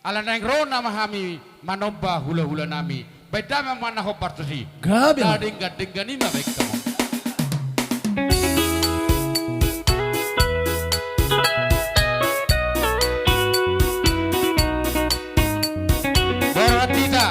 Alanang rona mahami manomba hula-hula nami. Beda memang mana hopartusi. Grabe. Gading-gading ganima baik kamu. Boratita.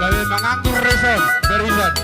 Kami menganggur reson, berisan.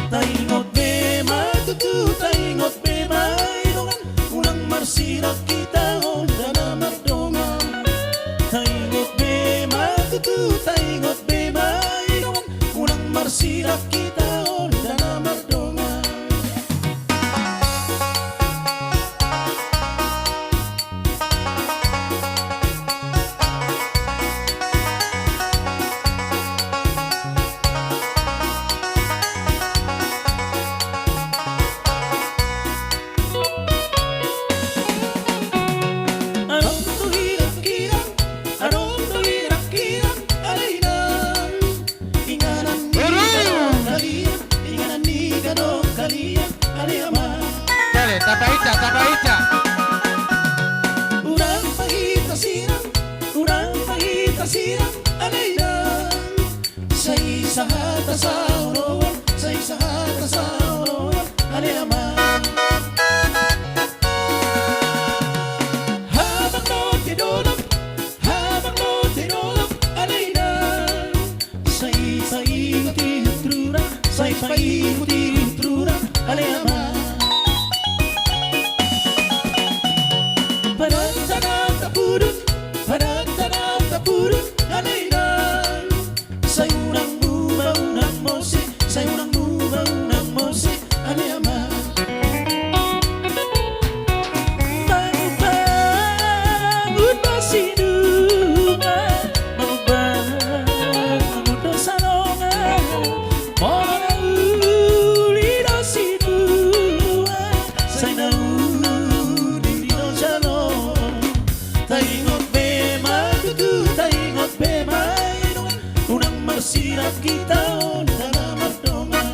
Taingot be matutu, taingot be maidongan, unang marsirak kita onda na mardongan. Taingot be matutu, taingot be maidongan, unang marsirak kita onda na mardongan. Dale, tapaita, tapaita. Urang pahita sirang, alayang. Sa isa hata sa uroan, sa isa hata sa uroan, alayang. Habang no tinulog, alayang. Sa ipaikuti utrura, sa ipaikuti utrura, alayang. Parang alayang. Say unang buba, unang mose, say unang buba, unang mose, alayang. Magbangon ba sinungan, magbangon do salongan, mga uli do sinungan, say nauli do salongan. Taingot be matutu, taingot be maidongan, unang marsirak kita onda na mardongan.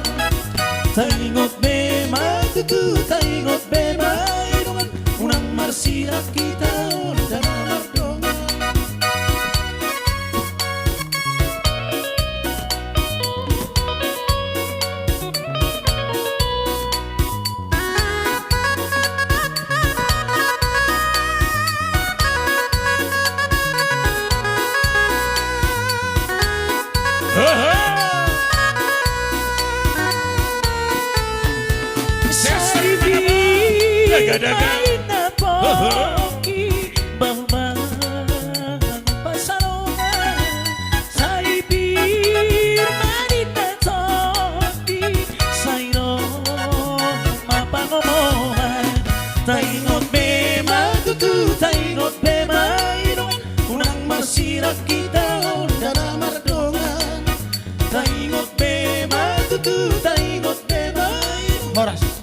Taingot be matutu, taingot be maidongan, unang marsirak kita onda na mardongan. Kahit na pogi, bambang pasalungan, sa ibig manit na togi, sa ilong mapangomohan. Taingot be matutu, taingot be maidongan, unang marsirak kita onda na mardongan. Taingot be matutu, taingot be maidongan. Horas.